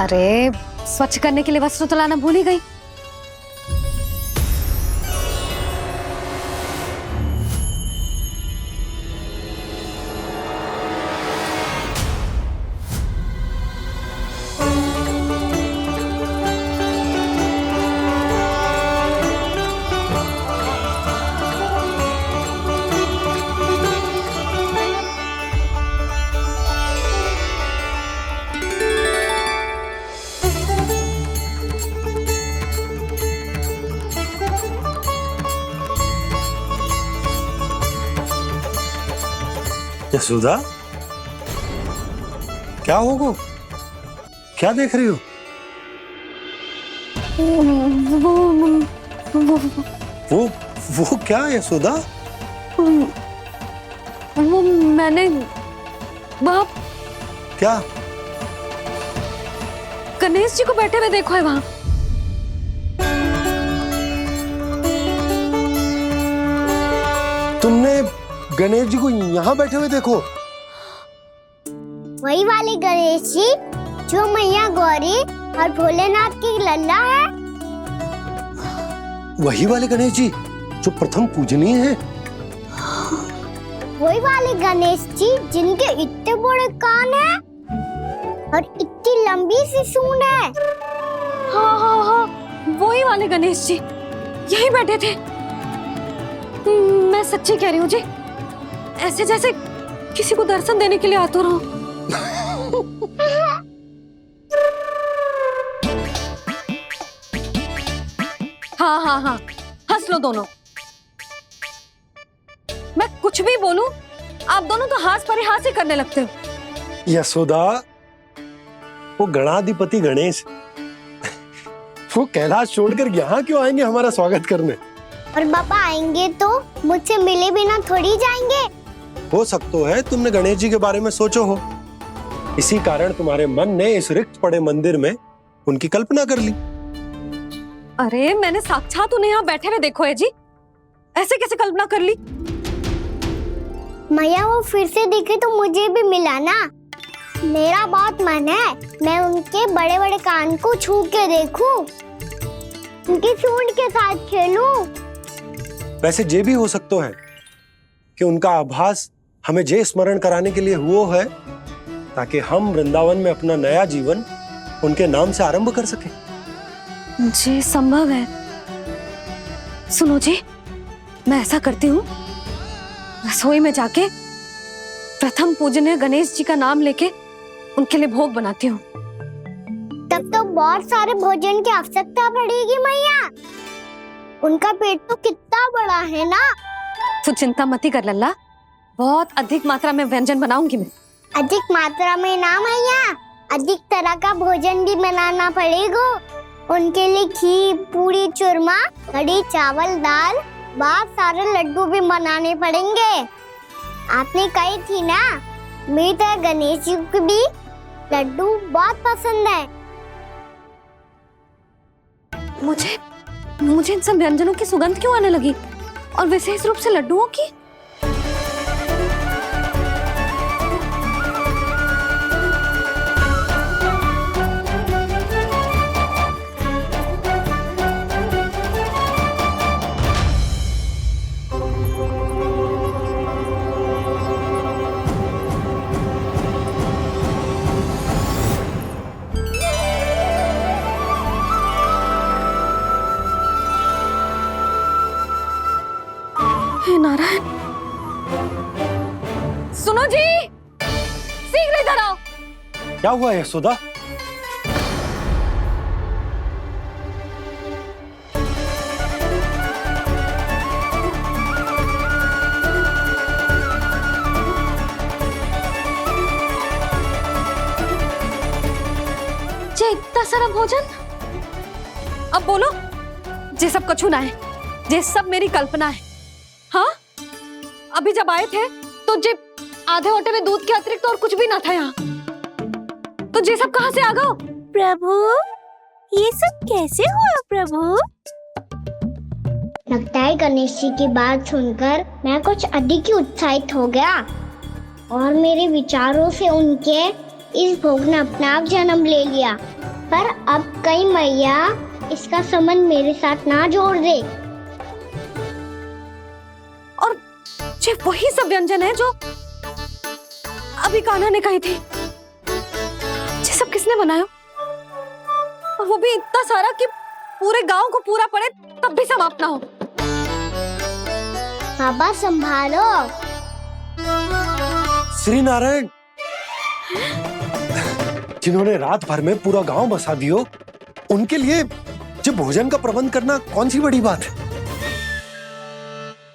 अरे स्वच्छ करने के लिए वस्त्र तो लाना भूल ही गई। यशोदा, क्या होगा? क्या देख रही हो? वो क्या यशोदा? वो मैंने बाप क्या? गणेश जी को बैठे हुए देखो है वहां। तुमने गणेश जी को यहाँ बैठे हुए देखो? वही वाले गणेश जी जो मैया गौरी और भोलेनाथ की लल्ला है। वही वाले गणेश जी जो प्रथम पूजनीय हैं। वही वाले गणेश जी जिनके इतने बड़े कान हैं और इतनी लंबी सी सूंड है। हाँ हाँ हाँ, वही वाले गणेश जी यही बैठे थे। मैं सच्ची कह रही हूँ जी, ऐसे जैसे किसी को दर्शन देने के लिए आतुर हो। हाँ हाँ हाँ, हंस लो दोनों। मैं कुछ भी बोलूं, आप दोनों तो हाथ पर ही हाथ से करने लगते हो। यशोदा, वो गणाधिपति गणेश वो कैलाश छोड़कर यहाँ क्यों आएंगे हमारा स्वागत करने? और पापा आएंगे तो मुझसे मिले बिना थोड़ी जाएंगे। हो सकता है तुमने गणेश जी के बारे में सोचो हो, इसी कारण तुम्हारे मन ने इस रिक्त पड़े मंदिर में उनकी कल्पना कर ली। अरे मैंने साक्षात उन्हें यहाँ बैठे हुए देखो है जी, ऐसे कैसे कल्पना कर ली? मैया वो फिर से दिखे तो मुझे भी मिला ना। मेरा बहुत मन है मैं उनके बड़े बड़े कान को छू के देखूं, उनकी सूंड के साथ खेलूं। वैसे ये भी हो सकता है कि उनका आभास हमें जे स्मरण कराने के लिए हुआ है ताकि हम वृंदावन में अपना नया जीवन उनके नाम से आरंभ कर सके। जी संभव है। सुनो जी, मैं ऐसा करती हूँ, रसोई में जाके प्रथम पूजनीय गणेश जी का नाम लेके उनके लिए भोग बनाती हूँ। तब तो बहुत सारे भोजन की आवश्यकता पड़ेगी मैया। उनका पेट तो कितना बड़ा है ना। तू चिंता मत ही कर लल्ला, बहुत अधिक मात्रा में व्यंजन बनाऊंगी मैं। अधिक मात्रा में ना मैया, अधिक तरह का भोजन भी बनाना पड़ेगा। उनके लिए खीर, पूरी, चूरमा, कढ़ी, चावल, दाल, बहुत सारे लड्डू भी बनाने पड़ेंगे। आपने कही थी ना, मेरी तरह गणेश जी को भी लड्डू बहुत पसंद है। मुझे इन सब व्यंजनों की सुगंध क्यों आने लगी, और विशेष रूप से लड्डुओं की? हे नारायण, सुनो जी, शीघ्र इधर आओ। क्या हुआ यशोदा? जे इतना सारा भोजन, अब बोलो, जे सब कछु ना है, जे सब मेरी कल्पना है। हाँ, अभी जब आए थे तो जे आधे ओटे में दूध के अतिरिक्त और कुछ भी ना था यहाँ, तो जे सब कहाँ से आ गए? प्रभु, ये सब कैसे हुआ प्रभु? लगता है गणेश जी की बात सुनकर मैं कुछ अधिक ही उत्साहित हो गया और मेरे विचारों से उनके इस भोग ने अपना आप जन्म ले लिया। पर अब कई मैया इसका संबंध मेरे साथ ना जोड़ दे। और ये वही सब व्यंजन है जो अभी कान्हा ने कही थी। ये सब किसने बनाया? और वो भी इतना सारा कि पूरे गांव को पूरा पड़े तब भी समाप्त ना हो। बाबा संभालो। श्री नारायण, जिन्होंने रात भर में पूरा गांव बसा दियो, उनके लिए जो भोजन का प्रबंध करना कौन सी बड़ी बात है।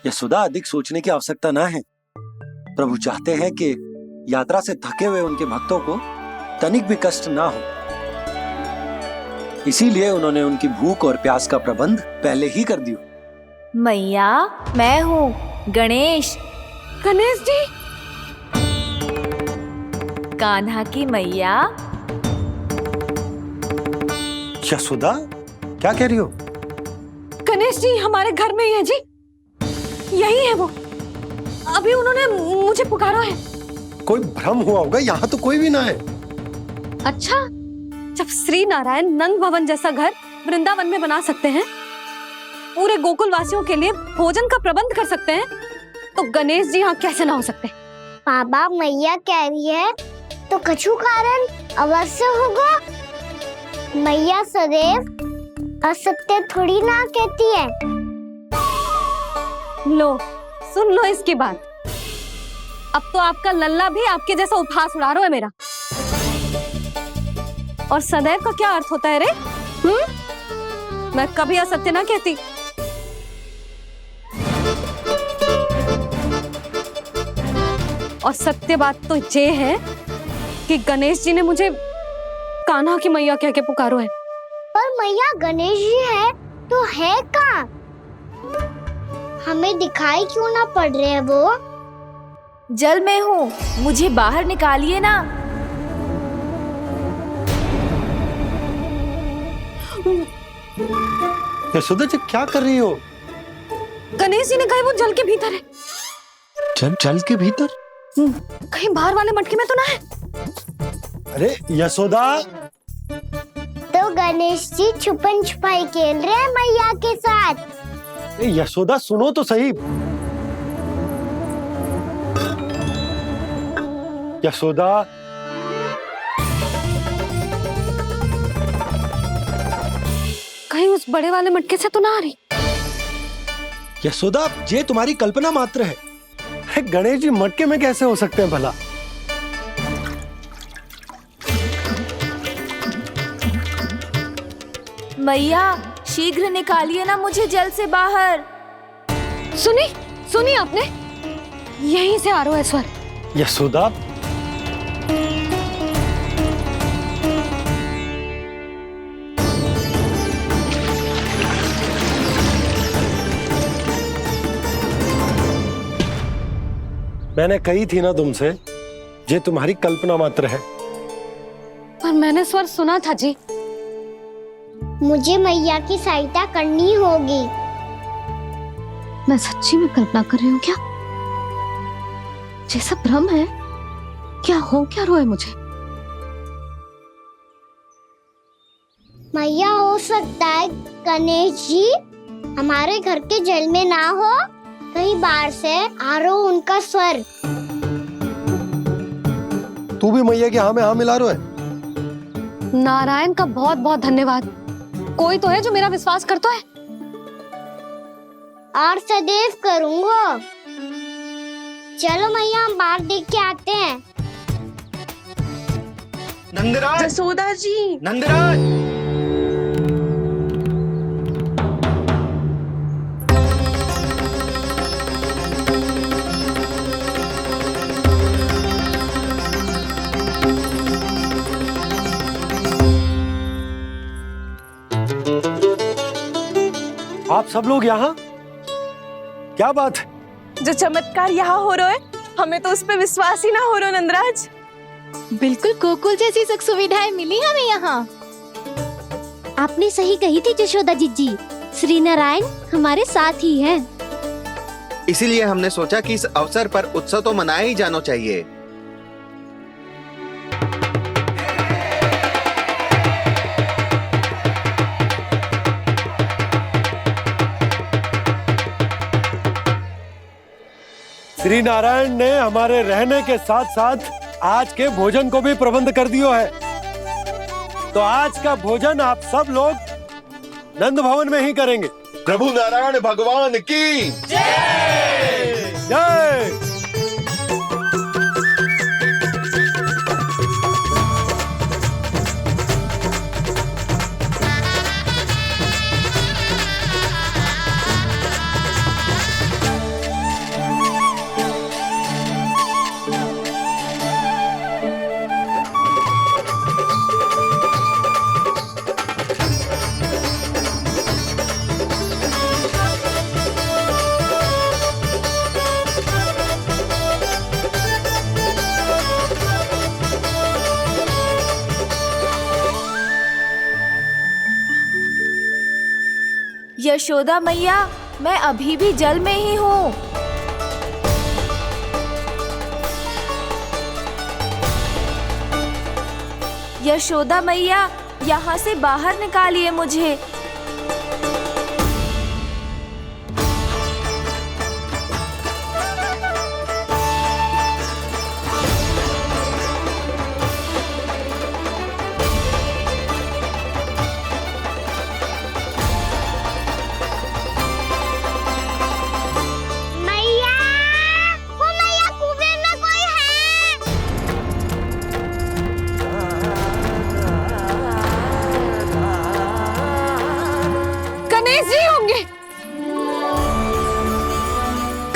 यशोदा, अधिक सोचने की आवश्यकता ना है। प्रभु चाहते हैं कि यात्रा से थके हुए उनके भक्तों को तनिक भी कष्ट ना हो, इसीलिए उन्होंने उनकी भूख और प्यास का प्रबंध पहले ही कर दिया। मैया, मैं हूँ गणेश। गणेश जी, कान्हा की मैया। यशोदा, क्या कह रही हो? गणेश जी हमारे घर में ही है जी, यही है वो। अभी उन्होंने मुझे पुकारा है। कोई भ्रम हुआ होगा, यहाँ तो कोई भी ना है। अच्छा, जब श्री नारायण नंद भवन जैसा घर वृंदावन में बना सकते हैं, पूरे गोकुल वासियों के लिए भोजन का प्रबंध कर सकते हैं, तो गणेश जी यहाँ कैसे ना हो सकते? बाबा, मैया कह रही है तो कछु कारण अवश्य होगा। मैया सदैव असत्य थोड़ी ना कहती है। लो, सुन लो इसकी बात। अब तो आपका लल्ला भी आपके जैसा उपहास उड़ा रहा है मेरा। और सदैव का क्या अर्थ होता है रे? मैं कभी असत्य ना कहती। और सत्य बात तो ये है कि गणेश जी ने मुझे कान्हा की मैया कह के पुकारो है। पर मैया गणेश जी है तो है कहाँ? हमें दिखाई क्यों ना पड़ रहे हैं वो? जल में हूँ, मुझे बाहर निकालिए ना। यशोदा जी, क्या कर रही हो? गणेश जी ने कहा वो जल के भीतर है। जल के भीतर? कहीं बाहर वाले मटके में तो ना है? अरे यशोदा! तो गणेश जी छुपन छुपाई खेल रहे हैं मैया के साथ। यशोदा, सुनो तो सही। यशोदा, कहीं उस बड़े वाले मटके से तो ना आ रही? यशोदा, ये तुम्हारी कल्पना मात्र है। गणेश जी मटके में कैसे हो सकते हैं भला? मैया, शीघ्र निकालिए ना मुझे जल से बाहर। सुनी आपने? यहीं से आ रहा है स्वर। यशोदा, मैंने कही थी ना तुमसे, ये तुम्हारी कल्पना मात्र है। पर मैंने स्वर सुना था जी। मुझे मैया की सहायता करनी होगी। मैं सच्ची में कल्पना कर रही हूँ क्या? ये सब भ्रम है क्या? हो क्या रहा है मुझे? मैया, हो सकता है गणेश जी हमारे घर के जल में ना हो, कहीं बाहर से आ रहा हो उनका स्वर। तू भी मैया के हाँ में हाँ मिला रहा है। नारायण का बहुत बहुत धन्यवाद। कोई तो है जो मेरा विश्वास करता है। और सदैव करूंगा। चलो मैया, हम बाहर देख के आते हैं। नंदराज! जसोदा जी! नंदराज! आप सब लोग यहाँ? क्या बात है? जो चमत्कार यहाँ हो रहा है, हमें तो उस पे विश्वास ही ना हो रहा नंदराज। बिल्कुल गोकुल जैसी सुख सुविधाएं मिली हमें यहाँ। आपने सही कही थी जशोदा जीजी, श्री नारायण हमारे साथ ही हैं। इसीलिए हमने सोचा कि इस अवसर पर उत्सव तो मनाया ही जाना चाहिए। श्री नारायण ने हमारे रहने के साथ साथ आज के भोजन को भी प्रबंध कर दियो है। तो आज का भोजन आप सब लोग नंद भवन में ही करेंगे। प्रभु नारायण भगवान की जय। यशोदा मैया, मैं अभी भी जल में ही हूँ। यशोदा मैया, यहाँ से बाहर निकालिए मुझे। मैया, वो मैया कुएं में कोई है। गणेश जी होंगे।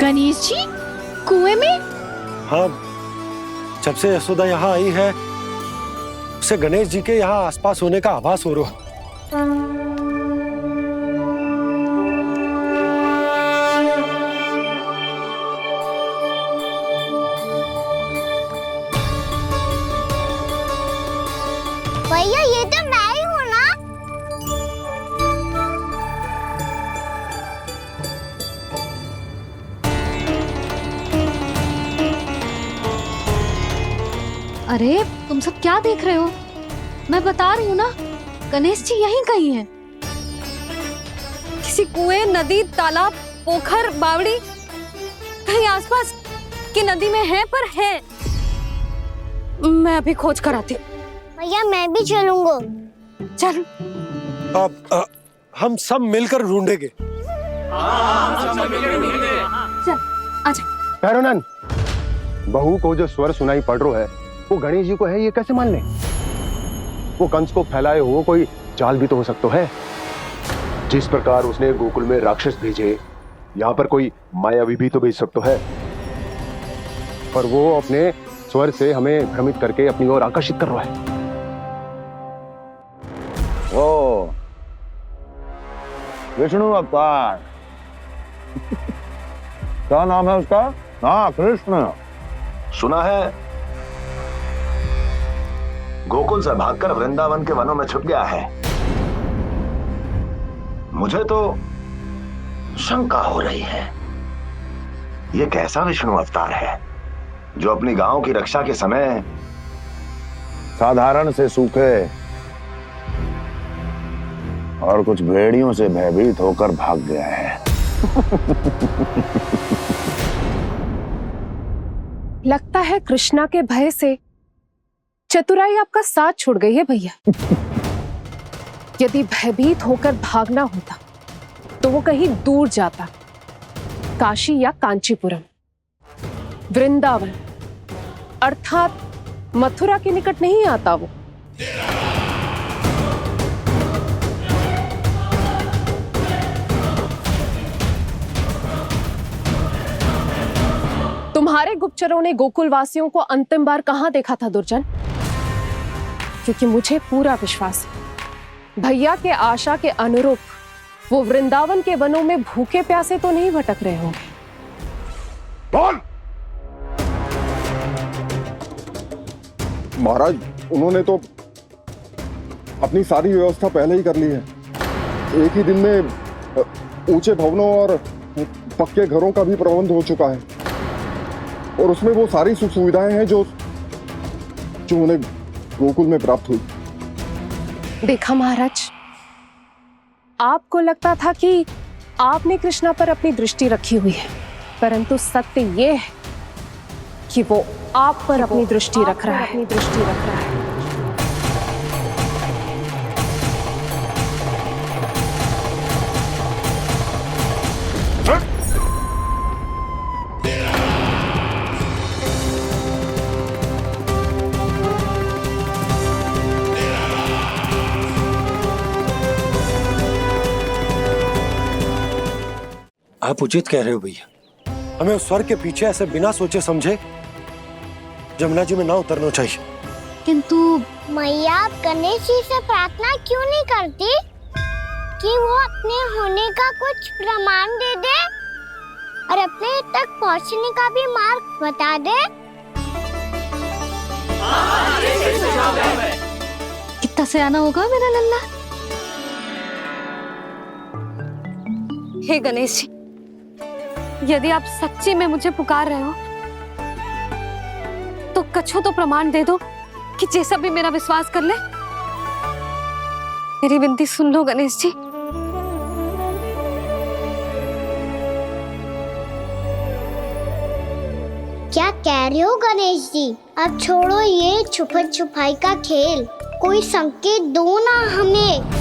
गणेश जी कुएं में? हाँ, जब से यशोदा यहाँ आई है उसे गणेश जी के यहाँ आसपास होने का आभास हो रहा है। भैया ये तो मैं ही हूँ ना। अरे तुम सब क्या देख रहे हो? मैं बता रही हूँ ना, गणेश जी यहीं कहीं हैं। किसी कुएं, नदी, तालाब, पोखर, बावड़ी कहीं आसपास की नदी में है, पर है। मैं अभी खोज कर आती हूँ। भैया मैं भी चलूंगा। चल। अब हम सब मिलकर ढूंढेंगे। चल आजा। भैरवनंद, बहू को जो स्वर सुनाई पड़ रहा है वो गणेश जी को है, ये कैसे मान ले? वो कंस को फैलाए हुए कोई चाल भी तो हो सकता है। जिस प्रकार उसने गोकुल में राक्षस भेजे, यहाँ पर कोई मायावी भी तो भेज सकता है। पर वो अपने स्वर से हमें भ्रमित करके अपनी ओर आकर्षित कर रहा है। ओ विष्णु अवतार। क्या नाम है उसका? हाँ, कृष्ण। सुना है गोकुल से भागकर वृंदावन के वनों में छुप गया है। मुझे तो शंका हो रही है, ये कैसा विष्णु अवतार है जो अपनी गांव की रक्षा के समय साधारण से सूखे और कुछ भेड़ियों से भयभीत होकर भाग गया है। लगता है कृष्णा के भय से चतुराई आपका साथ छोड़ गई है भैया। यदि भयभीत होकर भागना होता तो वो कहीं दूर जाता, काशी या कांचीपुरम, वृंदावन अर्थात मथुरा के निकट नहीं आता वो। तुम्हारे गुप्तचरों ने गोकुल वासियों को अंतिम बार कहां देखा था दुर्जन? क्योंकि मुझे पूरा विश्वास है भैया के आशा के अनुरूप वो वृंदावन के वनों में भूखे प्यासे तो नहीं भटक रहे होंगे। बोल! महाराज, उन्होंने तो अपनी सारी व्यवस्था पहले ही कर ली है। एक ही दिन में ऊंचे भवनों और पक्के घरों का भी प्रबंध हो चुका है, और उसमें वो सारी सुख सुविधाएं हैं जो उन्हें गोकुल में प्राप्त हुई। देखा महाराज, आपको लगता था कि आपने कृष्णा पर अपनी दृष्टि रखी हुई है, परंतु सत्य ये है कि वो आप पर अपनी दृष्टि रख रहा है। आप उचित कह रहे हो भैया, हमें उस स्वर के पीछे ऐसे बिना सोचे समझे जमुना जी में ना उतरना चाहिए। किंतु मैया आप गणेश जी से प्रार्थना क्यों नहीं करती कि वो अपने होने का कुछ प्रमाण दे दे और अपने तक पहुंचने का भी मार्ग बता दे? कितना सयाना होगा मेरा लल्ला। हे गणेश जी, यदि आप सच्ची में मुझे पुकार रहे हो तो कछु तो प्रमाण दे दो कि जैसा भी मेरा विश्वास कर ले। मेरी विनती सुन लो गणेश जी। क्या कह रहे हो गणेश जी? अब छोड़ो ये छुपन छुपाई का खेल, कोई संकेत दो ना हमें।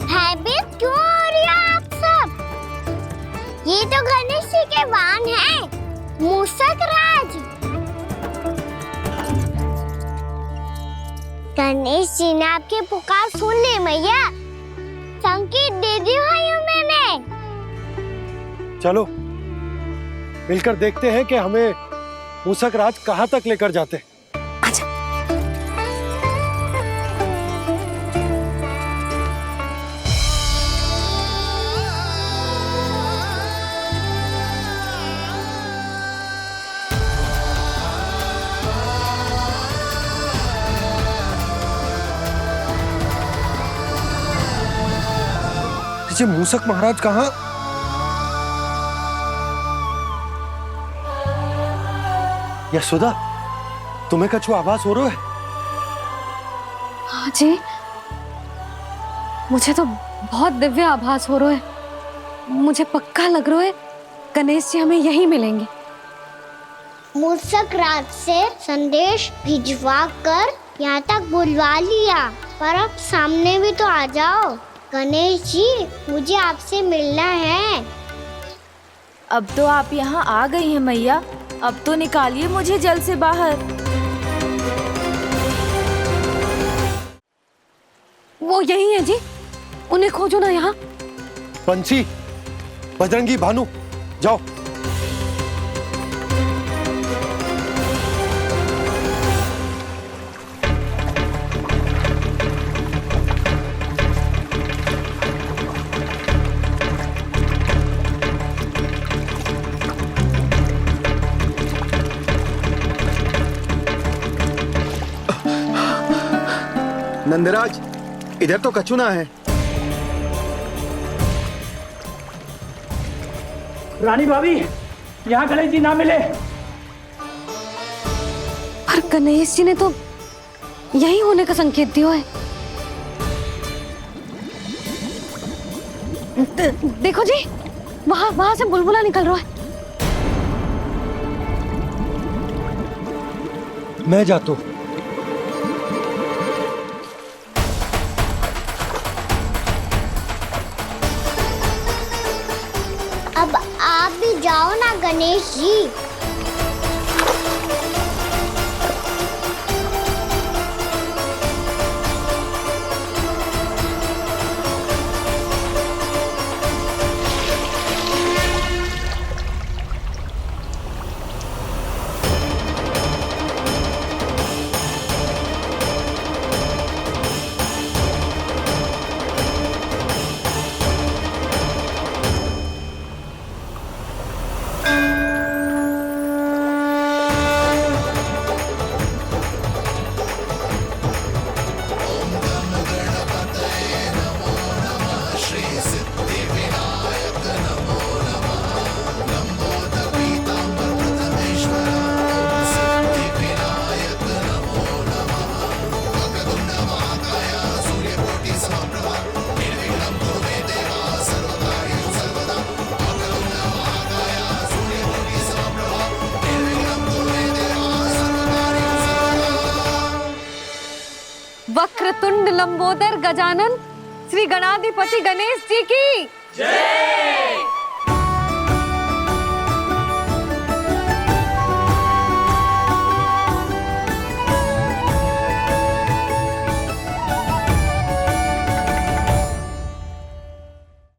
भयभीत क्यों हो रही हो आप सब? ये तो गणेश जी के वाहन हैं, मूषक राज। गणेश जी ने आपकी पुकार सुन ली मैया, संकेत दे दी भाइयों मैंने। चलो मिलकर देखते हैं कि हमें मूषक राज कहाँ तक लेकर जाते हैं। ये मूषक महाराज कहाँ? यशोदा, तुम्हें कछु आभास हो रहा है? हाँ जी, मुझे तो बहुत दिव्य आभास हो रहा है। मुझे पक्का लग रहा है गणेश जी हमें यहीं मिलेंगे। मूषक राज से संदेश भिजवा कर यहाँ तक बुलवा लिया, पर अब सामने भी तो आ जाओ। गणेश जी, मुझे आपसे मिलना है। अब तो आप यहाँ आ गई हैं मैया, अब तो निकालिए मुझे जल से बाहर। वो यही है जी, उन्हें खोजो ना यहाँ। पंछी, बजरंगी, भानु, जाओ। नंदराज, इधर तो कछुना है। रानी भाभी, यहाँ गणेश जी ना मिले। पर गणेश जी ने तो यही होने का संकेत दिया है। देखो जी, वहां से बुलबुला निकल रहा है। मैं जाता हूँ। अब आप भी जाओ ना गणेश जी। वक्रतुंड लंबोदर गजानन श्री गणाधिपति गणेश जी की जय।